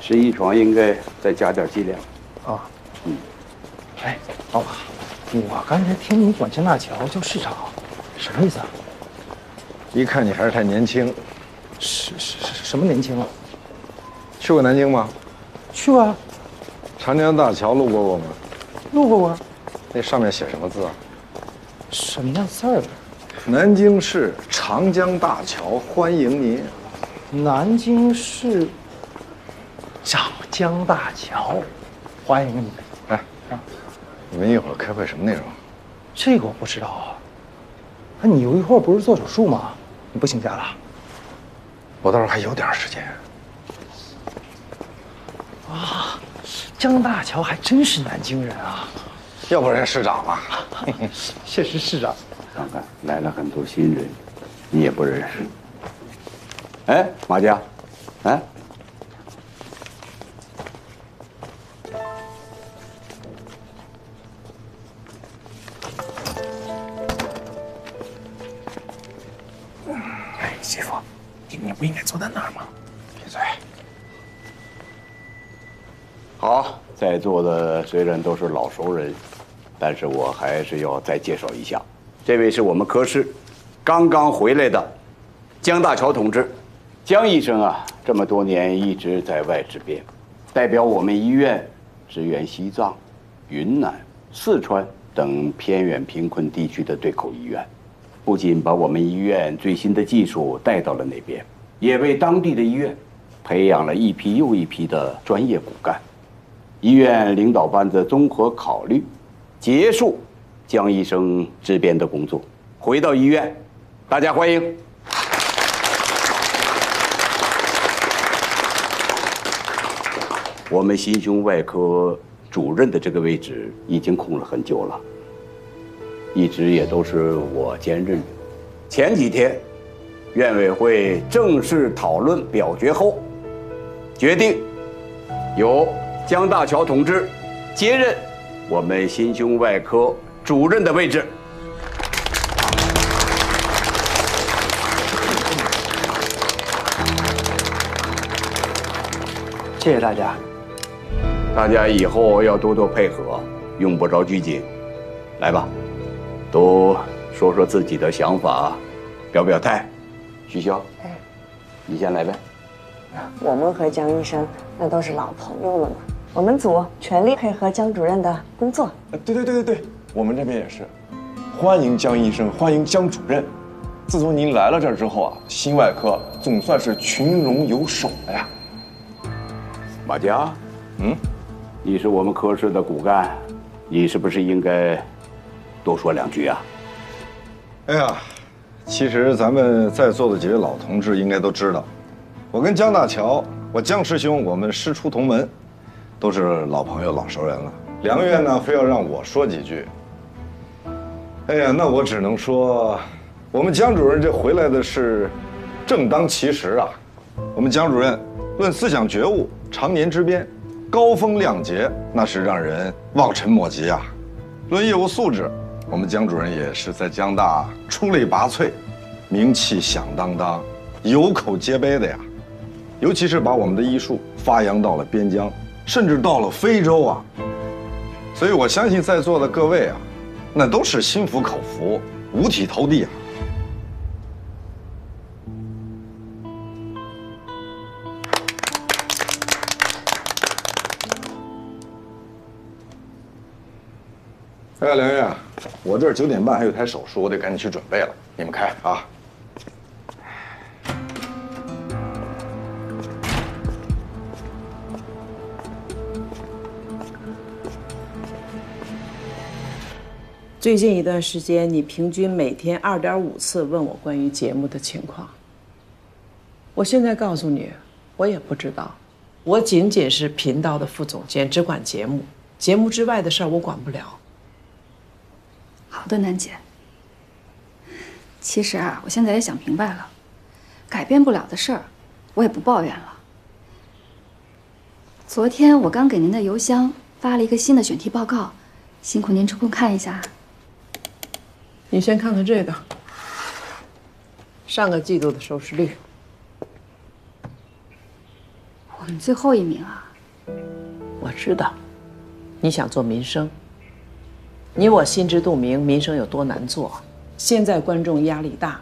11床应该再加点剂量。啊，哎，老马，我刚才听你管江大桥叫市长，什么意思啊？一看你还是太年轻。什么年轻啊？去过南京吗？去过啊。长江大桥路过吗？路过啊。那上面写什么字啊？什么字儿？南京市长江大桥欢迎您。南京市长江大桥，欢迎你。哎，你们一会儿开会什么内容？这个我不知道啊。那你有一会儿不是做手术吗？你不请假了？我倒是还有点时间。啊，江大桥还真是南京人啊。要不然市长嘛。谢谢市长。看看来了很多新人，你也不认识。哎，马家，哎。哎，媳妇，你不应该坐在那儿吗？闭嘴。好，在座的虽然都是老熟人，但是我还是要再介绍一下，这位是我们科室刚刚回来的江大桥同志。江医生啊，这么多年一直在外值编，代表我们医院支援西藏、云南、四川等偏远贫困地区的对口医院，不仅把我们医院最新的技术带到了那边，也为当地的医院培养了一批又一批的专业骨干。医院领导班子综合考虑，结束江医生值编的工作，回到医院，大家欢迎。我们心胸外科主任的这个位置已经空了很久了，一直也都是我兼任。前几天，院委会正式讨论表决后，决定由江大桥同志接任我们心胸外科主任的位置。谢谢大家。大家以后要多多配合，用不着拘谨。来吧，都说说自己的想法，表表态。徐潇，你先来呗。我们和江医生那都是老朋友了嘛，我们组全力配合江主任的工作。对，我们这边也是，欢迎江医生，欢迎江主任。自从您来了这儿之后啊，心外科总算是群龙有首了呀。马佳，你是我们科室的骨干，你是不是应该多说两句啊？哎呀，其实咱们在座的几位老同志应该都知道，我跟江大桥，我江师兄，我们师出同门，都是老朋友、老熟人了。梁月呢，非要让我说几句。哎呀，那我只能说，我们江主任这回来的是正当其时啊。我们江主任论思想觉悟、常年之编、高风亮节，那是让人望尘莫及啊。论业务素质，我们江主任也是在江大出类拔萃，名气响当当，有口皆碑的呀。尤其是把我们的医术发扬到了边疆，甚至到了非洲啊。所以我相信在座的各位啊，那都是心服口服、五体投地啊。哎呀，梁月，我这儿9点半还有台手术，我得赶紧去准备了。你们开啊。最近一段时间，你平均每天2.5次问我关于节目的情况。我现在告诉你，我也不知道，我仅仅是频道的副总监，只管节目，节目之外的事儿我管不了。好的，楠姐。其实啊，我现在也想明白了，改变不了的事儿，我也不抱怨了。昨天我刚给您的邮箱发了一个新的选题报告，辛苦您抽空看一下。你先看看这个，上个季度的收视率。我们最后一名啊。我知道，你想做民生。你我心知肚明，民生有多难做。现在观众压力大，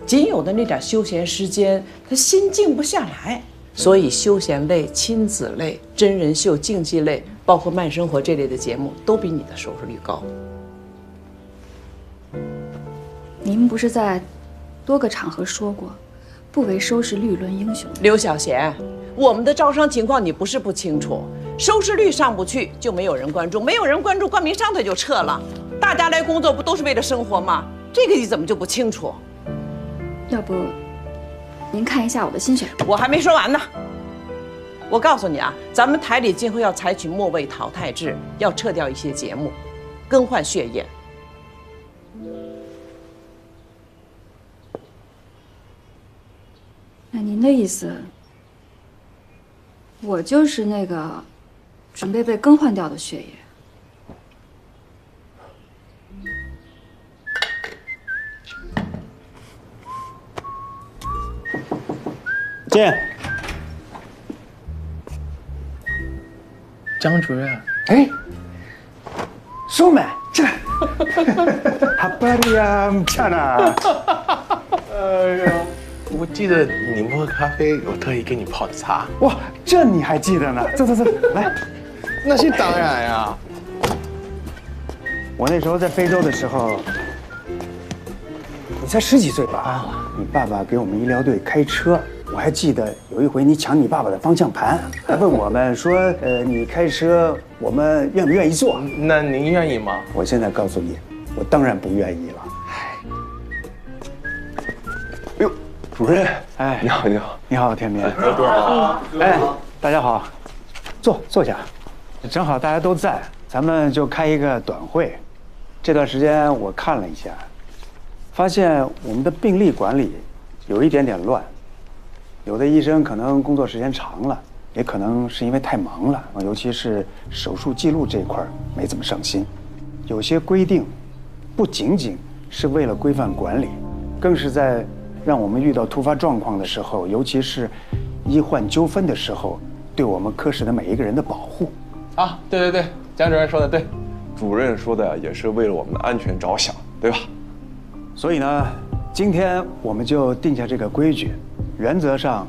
仅有的那点休闲时间，他心静不下来。所以休闲类、亲子类、真人秀、竞技类，包括慢生活这类的节目，都比你的收视率高。您不是在多个场合说过，不为收视率论英雄？刘小贤，我们的招商情况你不是不清楚，收视率上不去就没有人关注，没有人关注，冠名商他就撤了。大家来工作不都是为了生活吗？这个你怎么就不清楚？要不，您看一下我的新选题。我还没说完呢。我告诉你啊，咱们台里今后要采取末位淘汰制，要撤掉一些节目，更换血液。那您的意思，我就是那个准备被更换掉的血液？进。江主任，哎，收买进来。哈巴利亚恰娜。哎呀，我记得你不喝咖啡，我特意给你泡的茶。哇，这你还记得呢？走，来。那是当然呀。我那时候在非洲的时候，你才10几岁吧？你爸爸给我们医疗队开车。我还记得有一回你抢你爸爸的方向盘，还问我们说，你开车我们愿不愿意坐？那您愿意吗？我现在告诉你，我当然不愿意了。哎呦，主任，哎，你好，你好，你好，天明。主任好。哎，大家好，坐下，正好大家都在，咱们就开一个短会。这段时间我看了一下，发现我们的病例管理有一点点乱。有的医生可能工作时间长了，也可能是因为太忙了，尤其是手术记录这一块没怎么上心。有些规定不仅仅是为了规范管理，更是在让我们遇到突发状况的时候，尤其是医患纠纷的时候，对我们科室的每一个人的保护。啊，对，江主任说的对，主任说的也是为了我们的安全着想，对吧？所以呢，今天我们就定下这个规矩。原则上，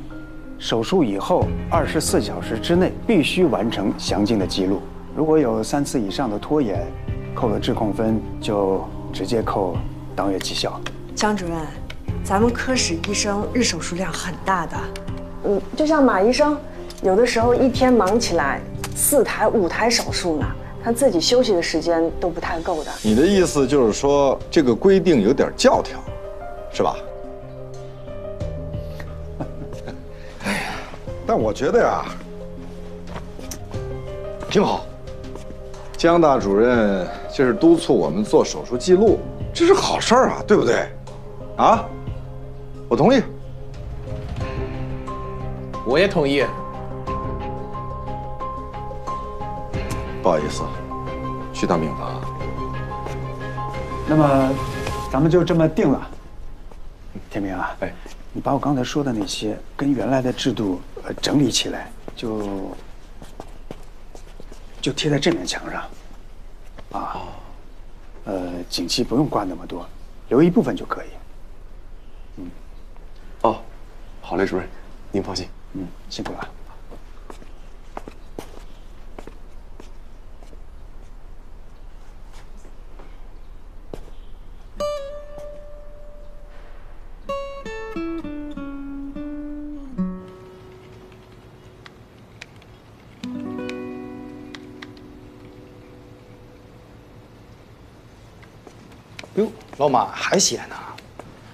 手术以后24小时之内必须完成详尽的记录。如果有3次以上的拖延，扣了质控分就直接扣当月绩效。江主任，咱们科室医生日手术量很大的，就像马医生，有的时候一天忙起来4台5台手术呢，他自己休息的时间都不太够的。你的意思就是说，这个规定有点教条，是吧？但我觉得呀，挺好。江大主任这是督促我们做手术记录，这是好事儿啊，对不对？啊，我同意。我也同意。不好意思，去趟病房。那么，咱们就这么定了。天明啊，哎，你把我刚才说的那些跟原来的制度整理起来，就贴在这面墙上。啊，锦旗不用挂那么多，留一部分就可以。哦，好嘞，主任，您放心。辛苦了。哟，老马还写呢，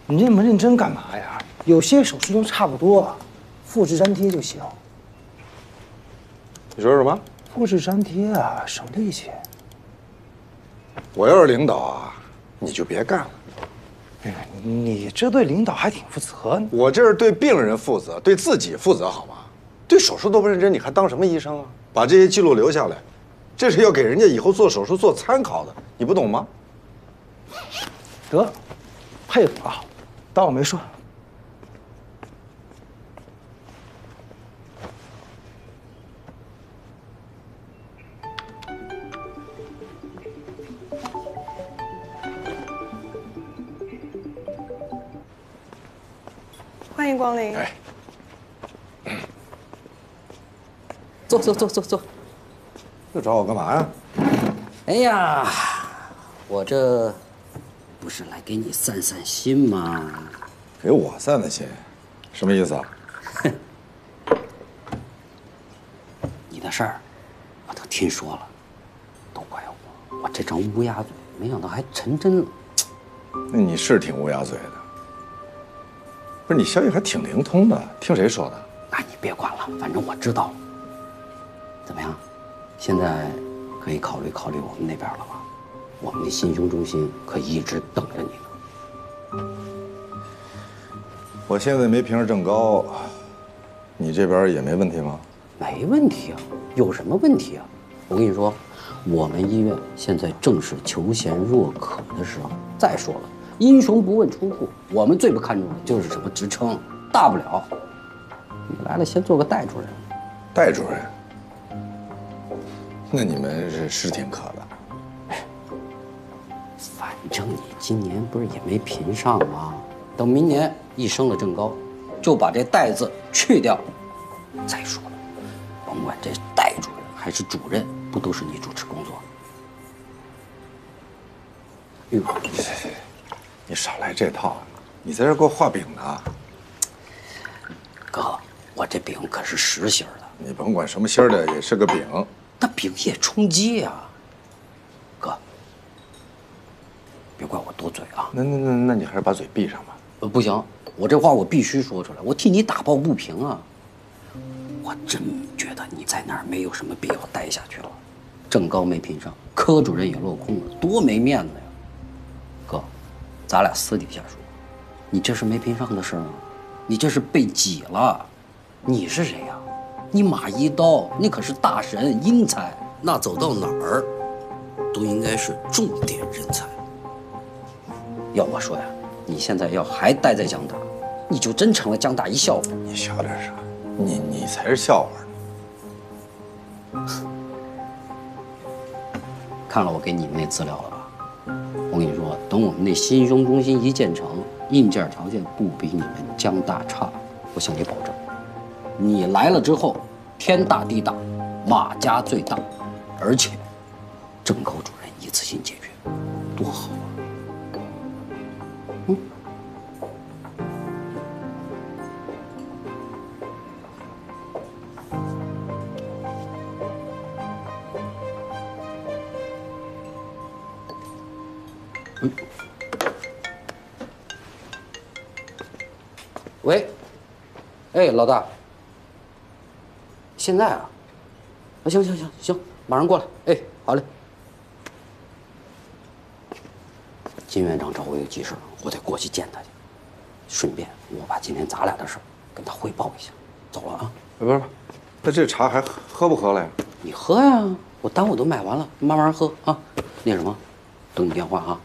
你这么认真干嘛呀？有些手术都差不多，复制粘贴就行。你说什么？复制粘贴啊，省力气。我要是领导啊，你就别干了。你这对领导还挺负责。我这是对病人负责，对自己负责，好吗？对手术都不认真，你还当什么医生啊？把这些记录留下来，这是要给人家以后做手术做参考的，你不懂吗？得，佩服啊，当我没说。欢迎光临。哎，坐坐坐坐坐。又找我干嘛呀？哎呀，我这不是来给你散散心吗？给我散散心，什么意思啊？你的事儿我都听说了，都怪我这张乌鸦嘴，没想到还成真了。那你是挺乌鸦嘴的，不是你消息还挺灵通的，听谁说的？那你别管了，反正我知道了。怎么样？现在可以考虑考虑我们那边了吧？我们的心胸中心可一直等着你呢。我现在没评上正高，你这边也没问题吗？没问题啊，有什么问题啊？我跟你说，我们医院现在正是求贤若渴的时候。再说了，英雄不问出处，我们最不看重的就是什么职称，大不了你来了先做个代主任。代主任？那你们是挺可的。反正你今年不是也没评上吗？等明年一升了正高，就把这代字去掉。再说了，甭管这代主任还是主任，不都是你主持工作？哟，你少来这套，你在这给我画饼呢？哥，我这饼可是实心的。你甭管什么芯儿的，也是个饼。那饼也充饥呀，哥，别怪我多嘴啊。那你还是把嘴闭上吧。不行，我这话我必须说出来，我替你打抱不平啊。我真觉得你在那儿没有什么必要待下去了，正高没评上，科主任也落空了，多没面子呀。哥，咱俩私底下说，你这是没评上的事儿吗？你这是被挤了。你是谁呀？你马一刀，你可是大神英才，那走到哪儿都应该是重点人才。要我说呀，你现在要还待在江大，你就真成了江大一笑话。你笑点啥？你才是笑话呢。看了我给你们那资料了吧？我跟你说，等我们那心胸中心一建成，硬件条件不比你们江大差，我向你保证。你来了之后，天大地大，马家最大，而且正高主任一次性解决，多好啊！喂，哎，老大，现在啊，行，马上过来。哎，好嘞。金院长找我有急事，我得过去见他去。顺便我把今天咱俩的事跟他汇报一下。走了啊。不是，那这茶还喝不喝了呀？你喝呀，我单我都买完了，慢慢喝啊。那什么，等你电话啊。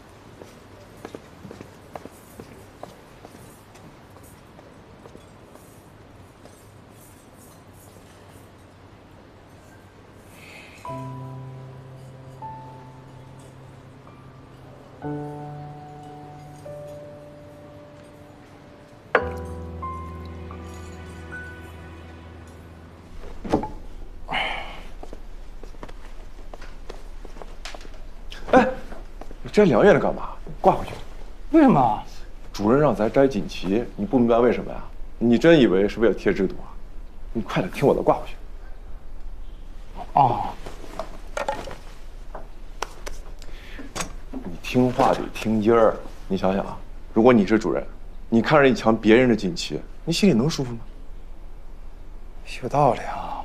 哎，你摘梁叶的干嘛？挂回去。为什么？主任让咱摘锦旗，你不明白为什么呀？你真以为是为了贴制度啊？你快点听我的，挂回去。哦。你听话得听音儿。你想想啊，如果你是主任，你看着一墙别人的锦旗，你心里能舒服吗？有道理啊。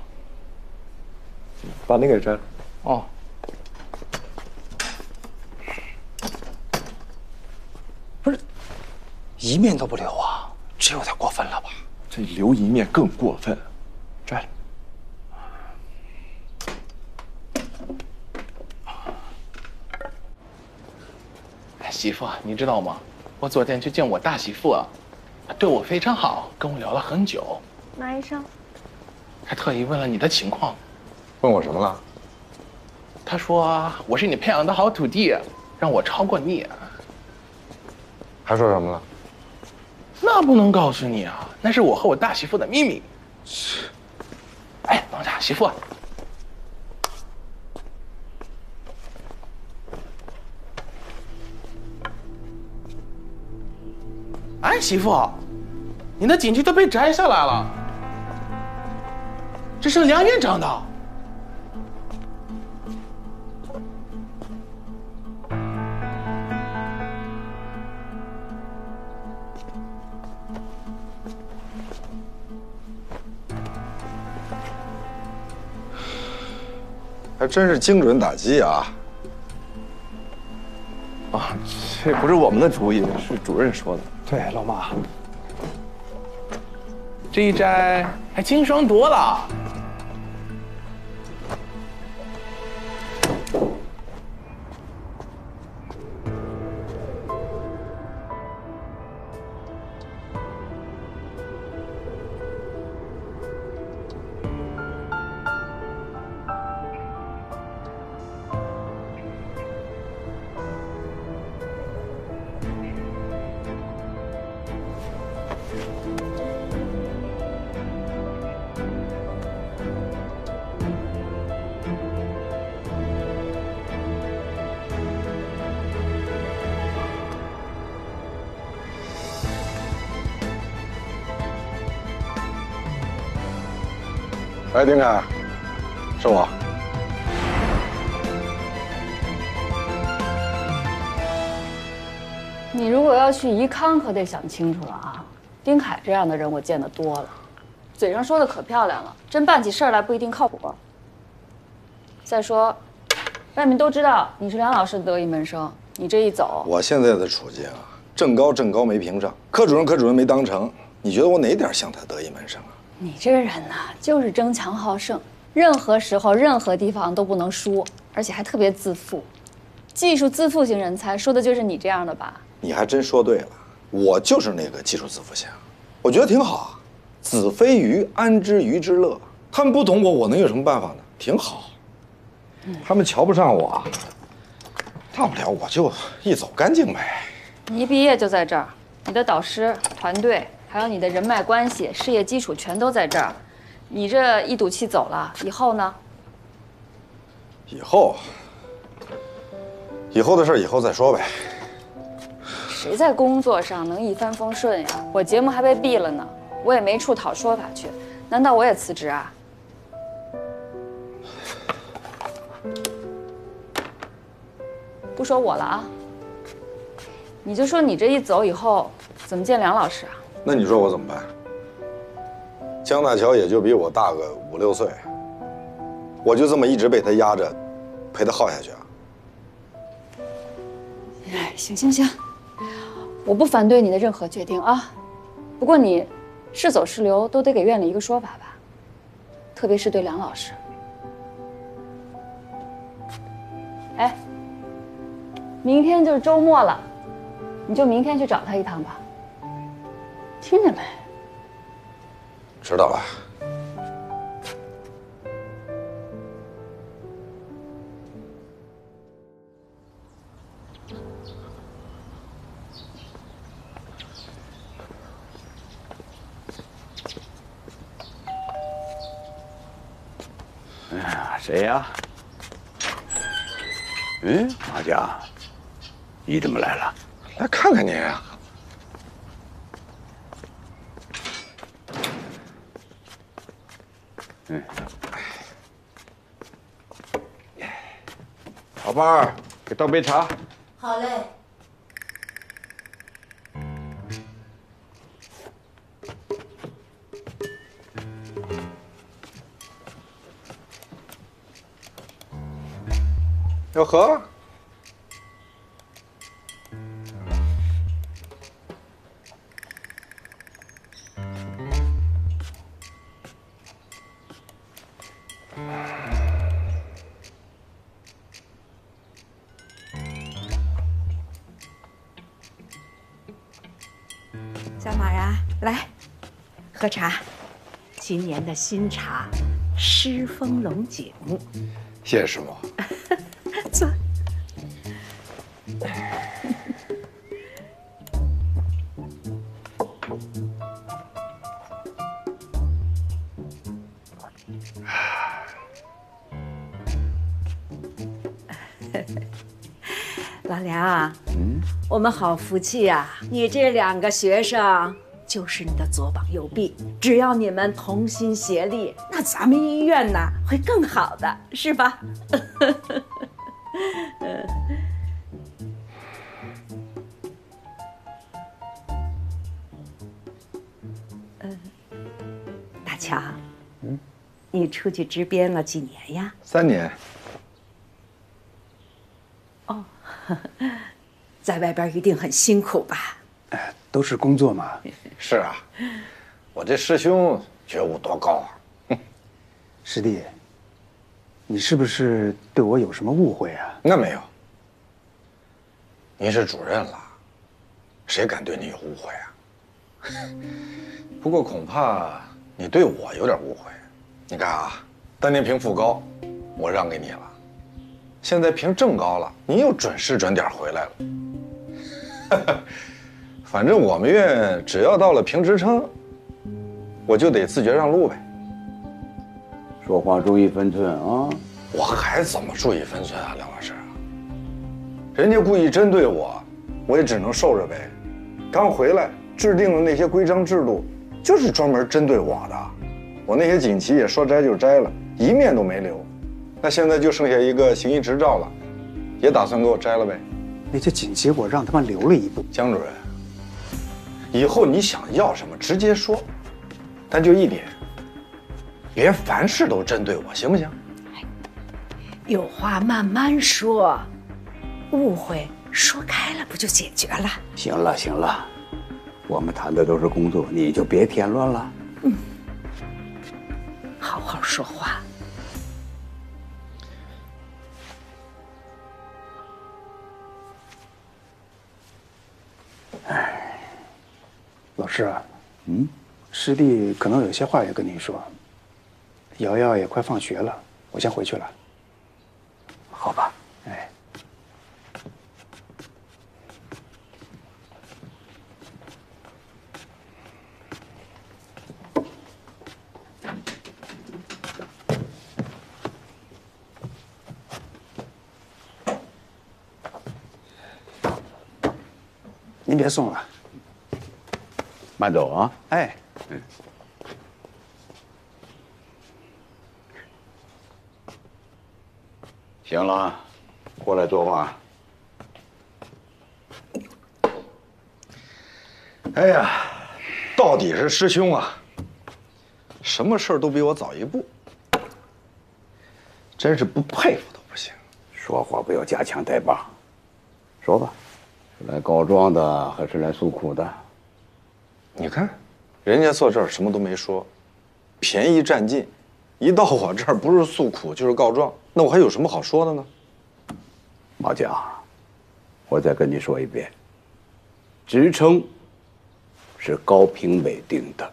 把那个给摘了。哦。不是，一面都不留啊，这有点过分了吧？这留一面更过分，摘了。媳妇，你知道吗？我昨天去见我大媳妇啊，她对我非常好，跟我聊了很久。马医生，还特意问了你的情况。问我什么了？他说我是你培养的好徒弟，让我超过你。还说什么了？那不能告诉你啊，那是我和我大媳妇的秘密。哎，等下，媳妇。哎，媳妇，你的锦旗都被摘下来了，这是梁院长的。还真是精准打击啊！啊，这不是我们的主意，是主任说的。对，老马，这一摘还清爽多了。哎，丁凯，是我。你如果要去宜康，可得想清楚了啊！丁凯这样的人我见得多了，嘴上说的可漂亮了，真办起事儿来不一定靠谱。再说，外面都知道你是梁老师的得意门生，你这一走，我现在的处境啊，正高没评上，科主任没当成，你觉得我哪点像他得意门生啊？你这个人呐，就是争强好胜，任何时候、任何地方都不能输，而且还特别自负。技术自负型人才，说的就是你这样的吧？你还真说对了，我就是那个技术自负型，我觉得挺好啊。子非鱼，安知鱼之乐？他们不懂我，我能有什么办法呢？挺好。他们瞧不上我，大不了我就一走干净呗。你一毕业就在这儿，你的导师、团队，还有你的人脉关系、事业基础全都在这儿。你这一赌气走了，以后呢？以后的事以后再说呗。谁在工作上能一帆风顺呀？我节目还被毙了呢，我也没处讨说法去，难道我也辞职啊？不说我了啊，你就说你这一走以后怎么见梁老师啊？那你说我怎么办？江大乔也就比我大个5、6岁，我就这么一直被他压着，陪他耗下去啊？哎，行行行，我不反对你的任何决定啊。不过你是走是留都得给院里一个说法吧，特别是对梁老师。哎，明天就是周末了，你就明天去找他一趟吧。听见没？知道了。哎呀，谁呀？马家，你怎么来了？来看看您啊。老伴儿，给倒杯茶。好嘞。要喝？小马啊，来，喝茶。今年的新茶，狮峰龙井。谢谢师母。坐。老梁啊，我们好福气呀！你这2个学生就是你的左膀右臂，只要你们同心协力，那咱们医院呢会更好的，是吧？大强，你出去支边了几年呀？3年。哦，在外边一定很辛苦吧？哎，都是工作嘛。是啊，我这师兄觉悟多高啊！师弟，你是不是对我有什么误会啊？那没有。您是主任了，谁敢对你有误会啊？不过恐怕你对我有点误会。你看啊，当年评副高，我让给你了。现在评正高了，你又准时准点回来了。反正我们院只要到了评职称，我就得自觉让路呗。说话注意分寸啊！我还怎么注意分寸啊，梁老师？人家故意针对我，我也只能受着呗。刚回来制定的那些规章制度，就是专门针对我的。我那些锦旗也说摘就摘了，一面都没留。那现在就剩下一个行医执照了，也打算给我摘了呗。那些锦旗我让他们留了一步。江主任，以后你想要什么直接说，但就一点，别凡事都针对我，行不行？有话慢慢说，误会说开了不就解决了？行了行了，我们谈的都是工作，你就别添乱了。好好说话。老师啊，师弟可能有些话要跟您说。瑶瑶也快放学了，我先回去了。好吧。哎。您别送了。慢走啊！哎，行了，过来坐吧。哎呀，到底是师兄啊，什么事儿都比我早一步。真是不佩服都不行。说话不要夹枪带棒，说吧，是来告状的还是来诉苦的？你看，人家坐这儿什么都没说，便宜占尽，一到我这儿不是诉苦就是告状，那我还有什么好说的呢？马家，我再跟你说一遍，职称是高评委定的，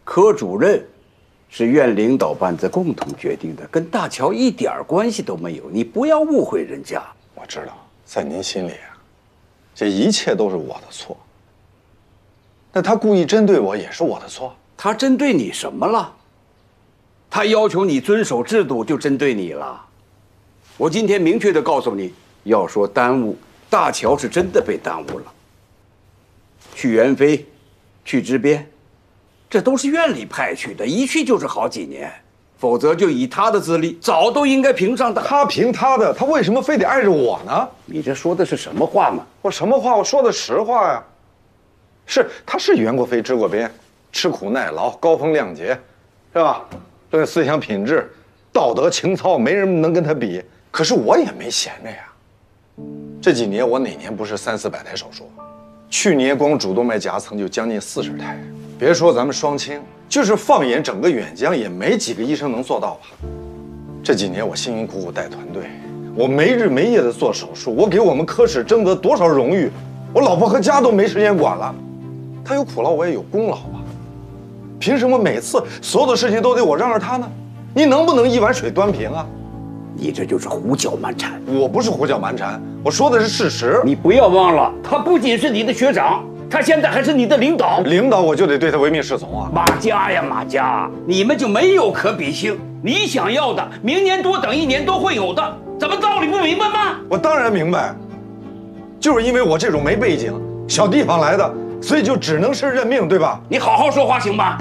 科主任是院领导班子共同决定的，跟大乔一点关系都没有，你不要误会人家。我知道，在您心里啊，这一切都是我的错。那他故意针对我也是我的错。他针对你什么了？他要求你遵守制度，就针对你了。我今天明确地告诉你，要说耽误，大乔是真的被耽误了。去元飞，去支边，这都是院里派去的，一去就是好几年，否则就以他的资历，早都应该评上的。他评他的，他为什么非得碍着我呢？你这说的是什么话嘛？我什么话？我说的实话呀。他是袁国飞支过边，吃苦耐劳，高风亮节，是吧？这个思想品质、道德情操，没人能跟他比。可是我也没闲着呀。这几年我哪年不是300-400台手术？去年光主动脉夹层就将近40台。别说咱们双清，就是放眼整个远江，也没几个医生能做到吧？这几年我辛辛苦苦带团队，我没日没夜的做手术，我给我们科室争得多少荣誉，我老婆和家都没时间管了。他有苦劳，我也有功劳吧？凭什么每次所有的事情都得我让着他呢？你能不能一碗水端平啊？你这就是胡搅蛮缠。我不是胡搅蛮缠，我说的是事实。你不要忘了，他不仅是你的学长，他现在还是你的领导。领导我就得对他唯命是从啊！马家呀，马家，你们就没有可比性。你想要的，明年多等1年都会有的，怎么道理不明白吗？我当然明白，就是因为我这种没背景、小地方来的，所以就只能是认命，对吧？你好好说话行吗？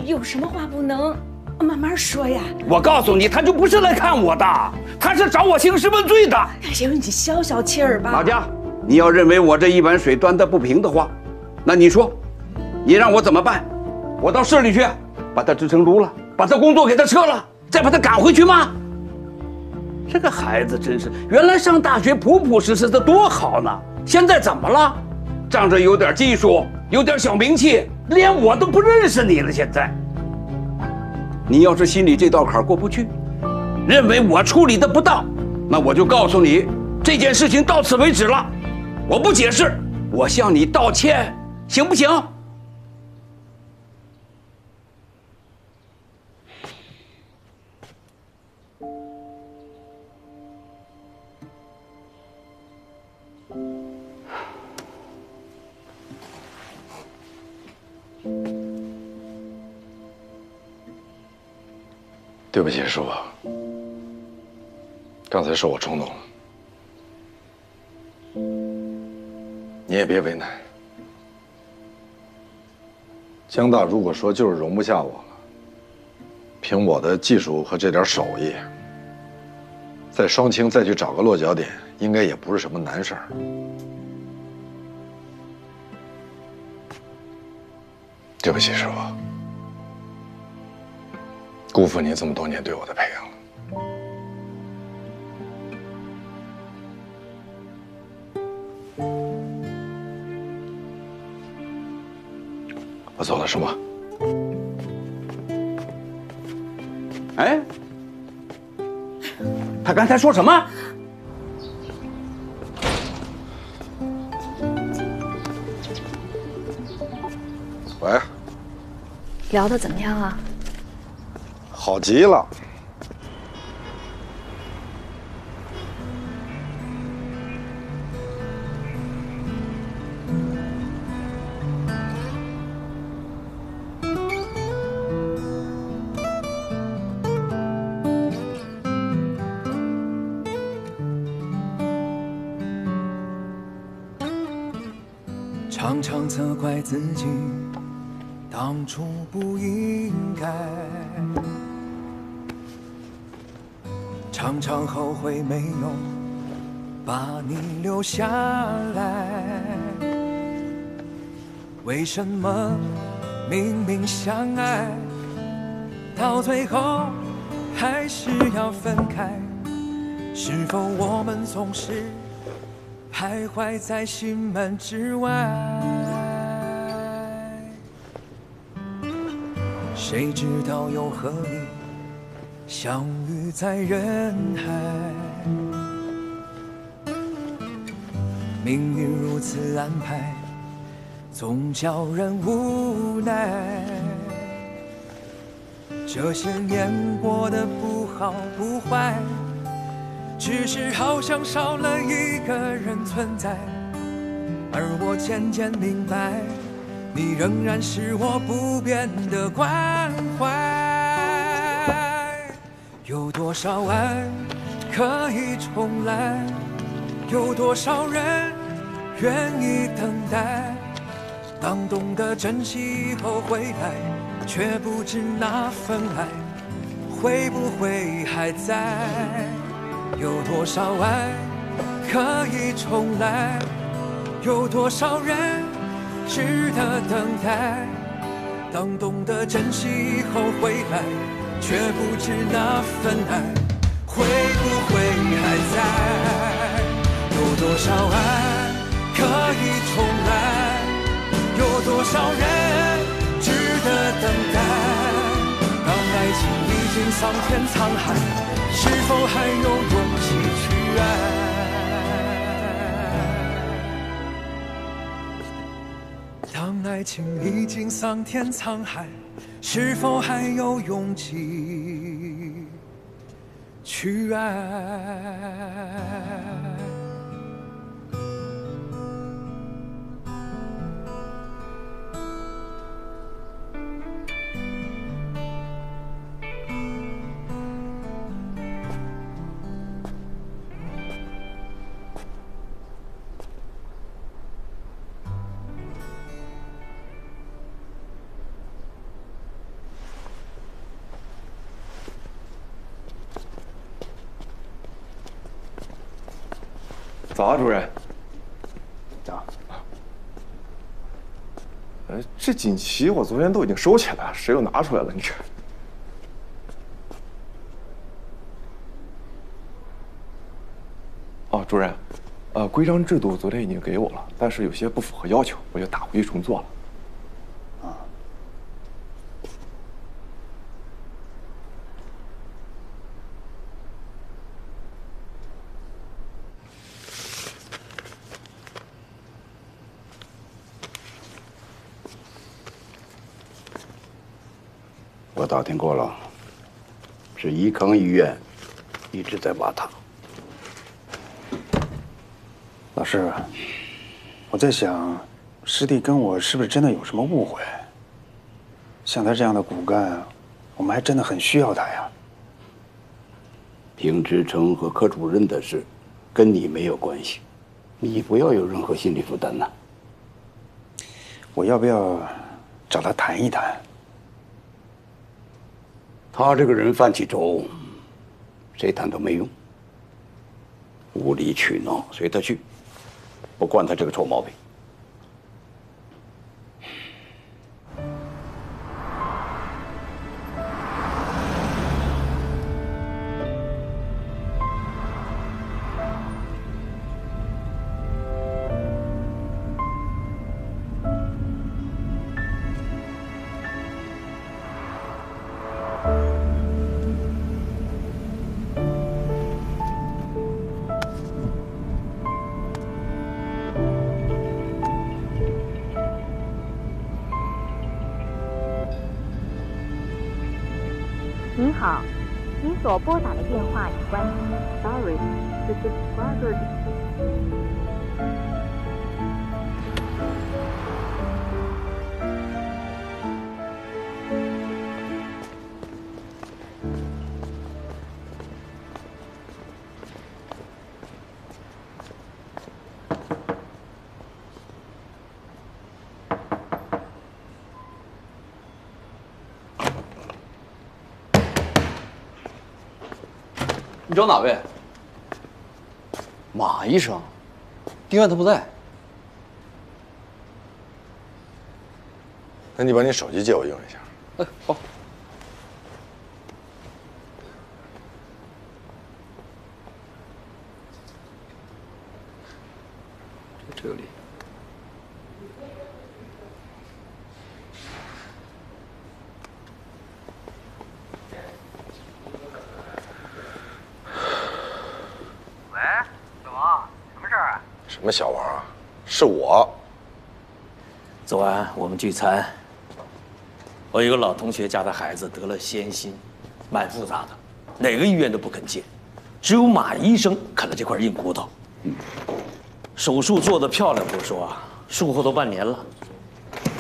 有什么话不能慢慢说呀？我告诉你，他就不是来看我的，他是找我兴师问罪的。哎呦，你消消气儿吧。马家，你要认为我这一碗水端得不平的话，那你说，你让我怎么办？我到市里去，把他职称撸了，把他工作给他撤了，再把他赶回去吗？这个孩子真是，原来上大学朴朴实实的多好呢，现在怎么了？仗着有点技术，有点小名气，连我都不认识你了。现在，你要是心里这道坎过不去，认为我处理的不当，那我就告诉你，这件事情到此为止了，我不解释，我向你道歉，行不行？对不起，师傅，刚才是我冲动了，你也别为难。江大如果说就是容不下我了，凭我的技术和这点手艺，在双清再去找个落脚点，应该也不是什么难事儿。对不起，师傅。辜负您这么多年对我的培养了。我走了是吗？哎，他刚才说什么？喂，聊得怎么样啊？好极了。常常责怪自己当初不应该，常常后悔没有把你留下来。为什么明明相爱，到最后还是要分开？是否我们总是徘徊在心门之外？谁知道又和你相遇在人海？命运如此安排，总叫人无奈。这些年过得不好不坏，只是好像少了一个人存在。而我渐渐明白，你仍然是我不变的关怀。有多少爱可以重来？有多少人愿意等待？当懂得珍惜以后回来，却不知那份爱会不会还在？有多少爱可以重来？有多少人值得等待？当懂得珍惜以后回来，却不知那份爱会不会还在？有多少爱可以重来？有多少人值得等待？当爱情已经桑田沧海，是否还有勇气去爱？当爱情已经桑田沧海，是否还有勇气去爱？早啊，主任。早。这锦旗我昨天都已经收起来了，谁又拿出来了？你这。哦，主任，规章制度昨天已经给我了，但是有些不符合要求，我就打回去重做了。我打听过了，是医康医院一直在挖他。老师，我在想，师弟跟我是不是真的有什么误会？像他这样的骨干，我们还真的很需要他呀。平之成和科主任的事，跟你没有关系，你不要有任何心理负担呐。我要不要找他谈一谈？他这个人犯起轴，谁谈都没用，无理取闹，随他去，不惯他这个臭毛病。您好，您所拨打的电话已关机。Sorry, the subscriber. 你找哪位？马医生，丁院他不在。那你把你手机借我用一下。好。这里。喂，小王，什么事儿啊？什么小王啊？是我。昨晚我们聚餐，我有个老同学家的孩子得了先心，蛮复杂的，哪个医院都不肯接，只有马医生啃了这块硬骨头。手术做得漂亮不说啊，术后都半年了，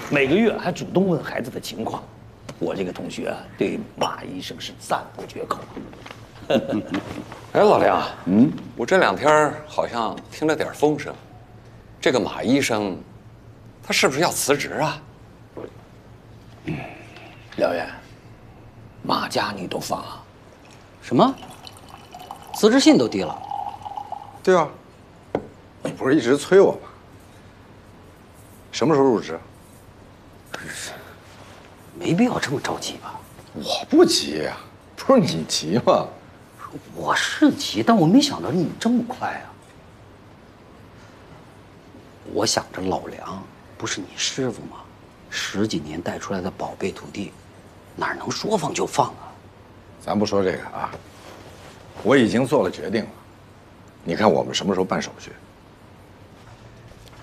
每个月还主动问孩子的情况。我这个同学啊，对马医生是赞不绝口。哎，老梁，我这2天好像听了点风声，这个马医生，他是不是要辞职啊？廖元，马家你都放啊？什么？辞职信都递了？对啊，你不是一直催我吗？什么时候入职？没必要这么着急吧？我不急呀，不是你急吗？我是急，但我没想到你这么快啊！我想着老梁不是你师傅吗？10几年带出来的宝贝徒弟，哪能说放就放啊？咱不说这个啊，我已经做了决定了。你看我们什么时候办手续？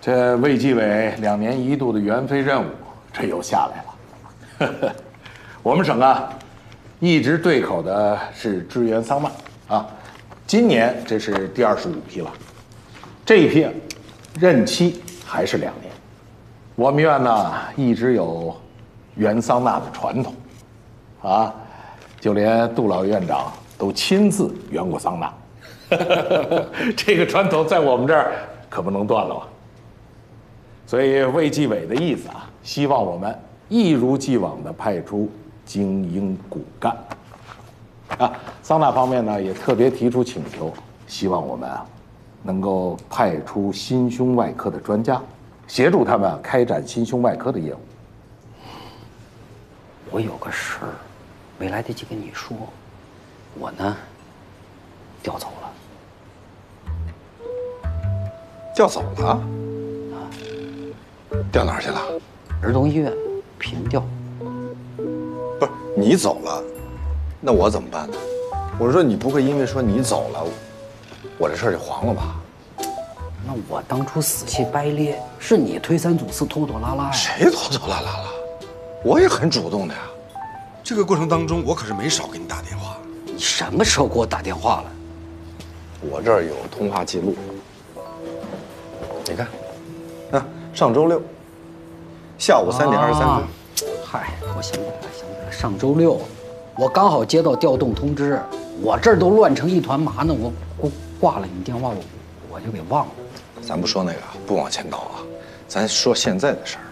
这卫计委2年1度的援非任务，这又下来了。我们省啊，一直对口的是支援桑拿啊，今年这是第25批了，这一批任期还是2年。我们院呢一直有援桑拿的传统，啊，就连杜老院长都亲自援过桑拿，这个传统在我们这儿可不能断了啊。所以卫计委的意思啊，希望我们一如既往地派出精英骨干。啊，桑拿方面呢也特别提出请求，希望我们啊能够派出心胸外科的专家，协助他们开展心胸外科的业务。我有个事儿没来得及跟你说，我呢调走了。调走了？调哪儿去了？儿童医院平调。不是你走了，那我怎么办呢？我说你不会因为说你走了，我这事儿就黄了吧？那我当初死乞白咧，是你推三阻四、拖拖拉拉呀？谁拖拖拉拉了？我也很主动的呀。这个过程当中，我可是没少给你打电话。你什么时候给我打电话了？我这儿有通话记录，你看，啊，上周6下午3点23分。嗨，我想起来了，上周6，我刚好接到调动通知，我这儿都乱成一团麻呢，我挂了你电话，我就给忘了。咱不说那个，不往前倒啊，咱说现在的事儿。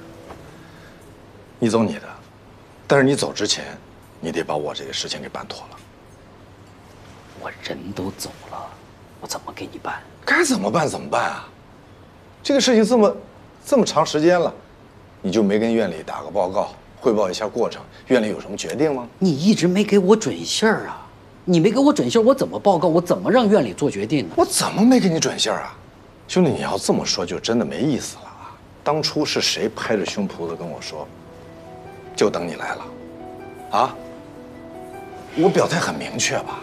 你走你的，但是你走之前，你得把我这个事情给办妥了。我人都走了，我怎么给你办？该怎么办怎么办啊？这个事情这么长时间了，你就没跟院里打个报告，汇报一下过程？院里有什么决定吗？你一直没给我准信儿啊！你没给我准信儿，我怎么报告？我怎么让院里做决定呢？我怎么没给你准信儿啊？兄弟，你要这么说就真的没意思了啊！当初是谁拍着胸脯子跟我说，就等你来了，啊？我表态很明确吧？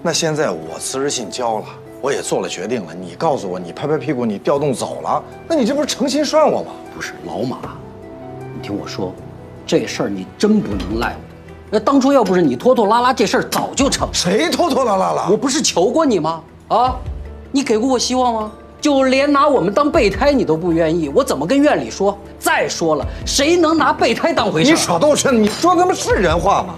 那现在我辞职信交了，我也做了决定了，你告诉我，你拍拍屁股，你调动走了，那你这不是诚心涮我吗？不是老马，你听我说，这事儿你真不能赖我。那当初要不是你拖拖拉拉，这事儿早就成。谁拖拖拉拉了？我不是求过你吗？啊，你给过我希望吗？就连拿我们当备胎你都不愿意，我怎么跟院里说？再说了，谁能拿备胎当回事？你少动身子，你说他们是人话吗？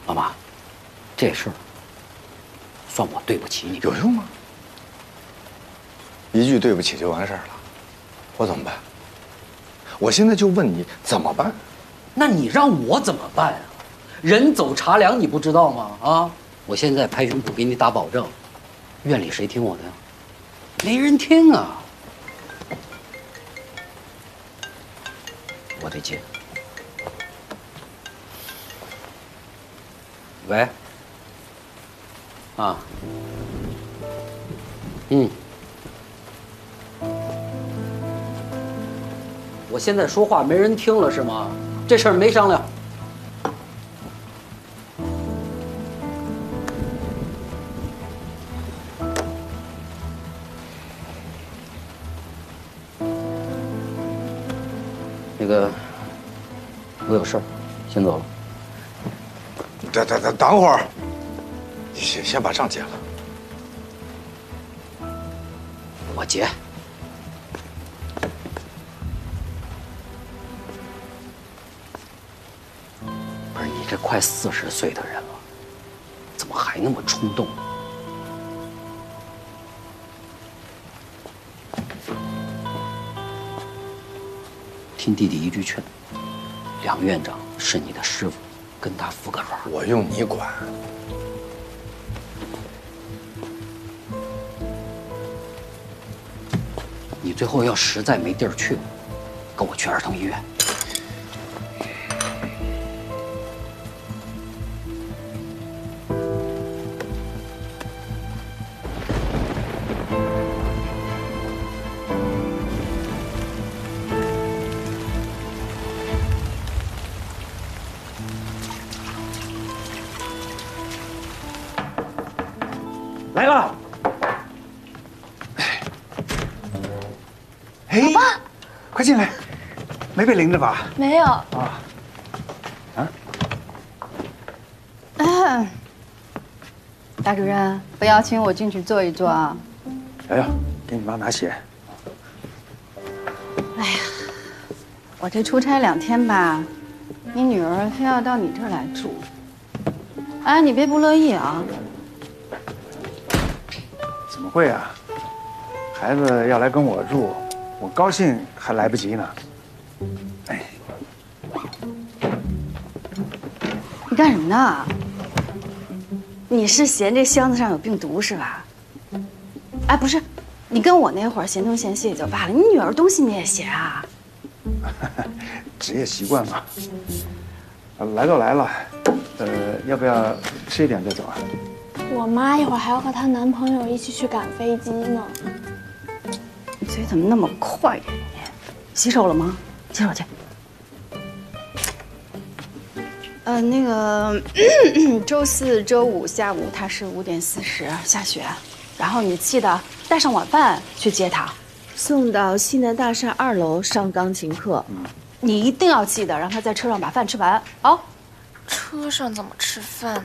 老马，这事儿算我对不起你。有用吗？一句对不起就完事儿了，我怎么办？我现在就问你怎么办？那你让我怎么办啊？人走茶凉，你不知道吗？啊！我现在拍胸脯给你打保证，院里谁听我的呀？没人听啊！我得接。喂。啊。我现在说话没人听了是吗？这事儿没商量。那个，我有事儿，先走了。等会儿，你先把账结了。我结。不是你这快40岁的人了，怎么还那么冲动？听弟弟一句劝，梁院长是你的师傅，跟他服个软。我用你管？你最后要实在没地儿去了，跟我去儿童医院。来了。老爸，快进来，没被淋着吧？没有。啊。大主任，不要请我进去坐一坐啊。瑶瑶，给你妈拿血。哎呀，我这出差2天吧，你女儿非要到你这儿来住。哎，你别不乐意啊。怎么会啊？孩子要来跟我住，我高兴还来不及呢。哎，你干什么呢？你是嫌这箱子上有病毒是吧？哎，不是，你跟我那会儿嫌东嫌西也就罢了，你女儿东西你也嫌啊？职业习惯嘛。来都来了，要不要吃一点再走啊？我妈一会儿还要和她男朋友一起去赶飞机呢。你嘴怎么那么快呀你？洗手了吗？洗手去。那个周4、周5下午他是5点40下雪，然后你记得带上晚饭去接他，送到西南大厦2楼上钢琴课。你一定要记得让他在车上把饭吃完啊。车上怎么吃饭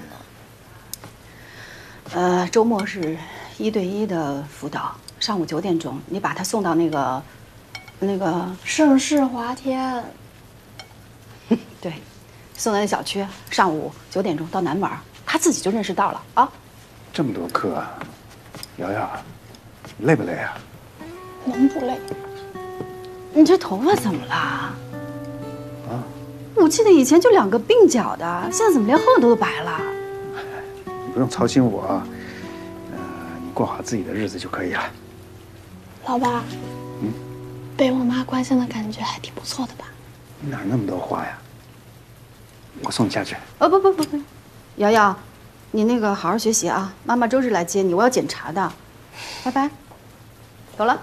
呢？周末是1对1的辅导，上午9点钟你把他送到那个盛世华天。对。送到那小区，上午9点钟到南门，他自己就认识到了啊。这么多课啊，瑶瑶，累不累啊？能不累？你这头发怎么了？啊？我记得以前就2个鬓角的，现在怎么连后头都白了？你不用操心我，你过好自己的日子就可以了。老爸，被我妈关心的感觉还挺不错的吧？哪那么多话呀？我送你下去。不，瑶瑶，你那个好好学习啊！妈妈周日来接你，我要检查的。拜拜，走了。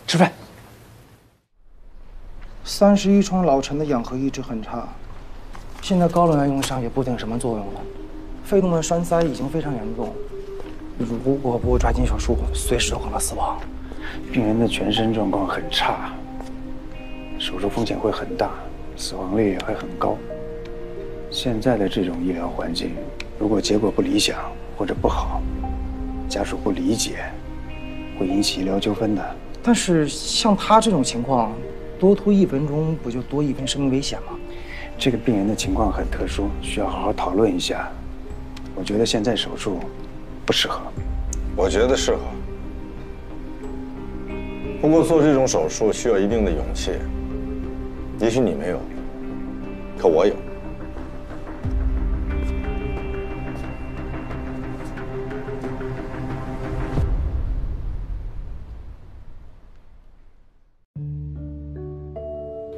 吃饭。31床老陈的氧合一直很差，现在高能量用上也不定什么作用了。肺动脉栓塞已经非常严重，如果不抓紧手术，随时有可能死亡。病人的全身状况很差，手术风险会很大，死亡率也会很高。现在的这种医疗环境，如果结果不理想或者不好，家属不理解，会引起医疗纠纷的。但是像他这种情况，多拖1分钟，不就多1分生命危险吗？这个病人的情况很特殊，需要好好讨论一下。我觉得现在手术不适合。我觉得适合。不过做这种手术需要一定的勇气，也许你没有，可我有。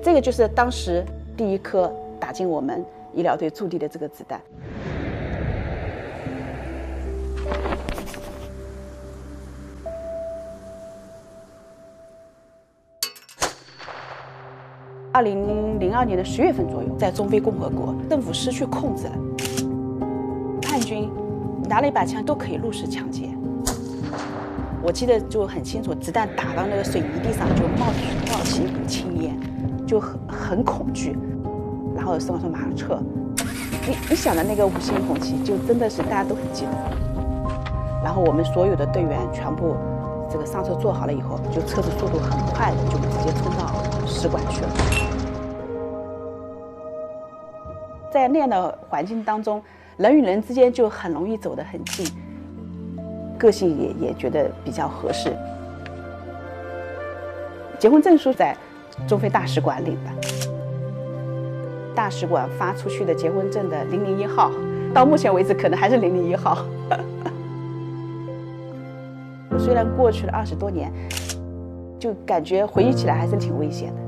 这个就是当时第一颗打进我们医疗队驻地的这个子弹。2002年的10月份左右，在中非共和国，政府失去控制了，叛军拿了一把枪都可以入室抢劫。我记得就很清楚，子弹打到那个水泥地上就冒起一股青烟，就很恐惧。然后孙老师马上撤。你想的那个5星红旗，就真的是大家都很记得。然后我们所有的队员全部这个上车坐好了以后，就车子速度很快的就直接冲到使馆去了。在那样的环境当中，人与人之间就很容易走得很近，个性也觉得比较合适。结婚证书在中非大使馆领的，大使馆发出去的结婚证的001号，到目前为止可能还是001号。虽然过去了20多年，就感觉回忆起来还是挺危险的。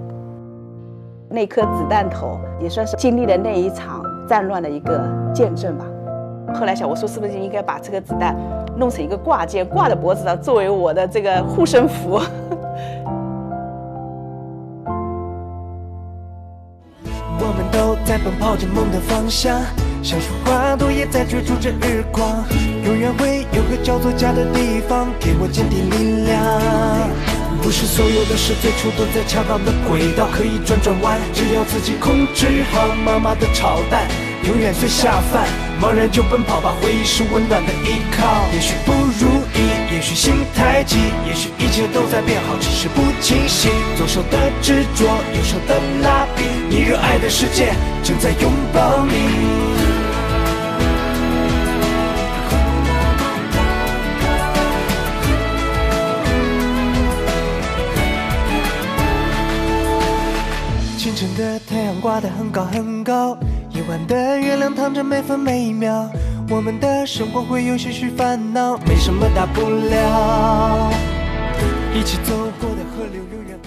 那颗子弹头也算是经历了那一场战乱的一个见证吧。后来想，我说是不是应该把这个子弹弄成一个挂件，挂在脖子上，作为我的这个护身符。我们都在奔跑着梦的方向，像束花朵也在追逐着日光，永远会有个叫做家的地方，给我坚定力量。不是所有的事最初都在恰当的轨道，可以转弯，只要自己控制好妈妈的炒蛋，永远最下饭，茫然就奔跑吧，回忆是温暖的依靠。也许不如意，也许心太急，也许一切都在变好，只是不清晰。左手的执着，右手的蜡笔，你热爱的世界正在拥抱你。清晨的太阳挂得很高很高，夜晚的月亮躺着每分每一秒，我们的生活会有些许烦恼，没什么大不了，一起走过的河流永远。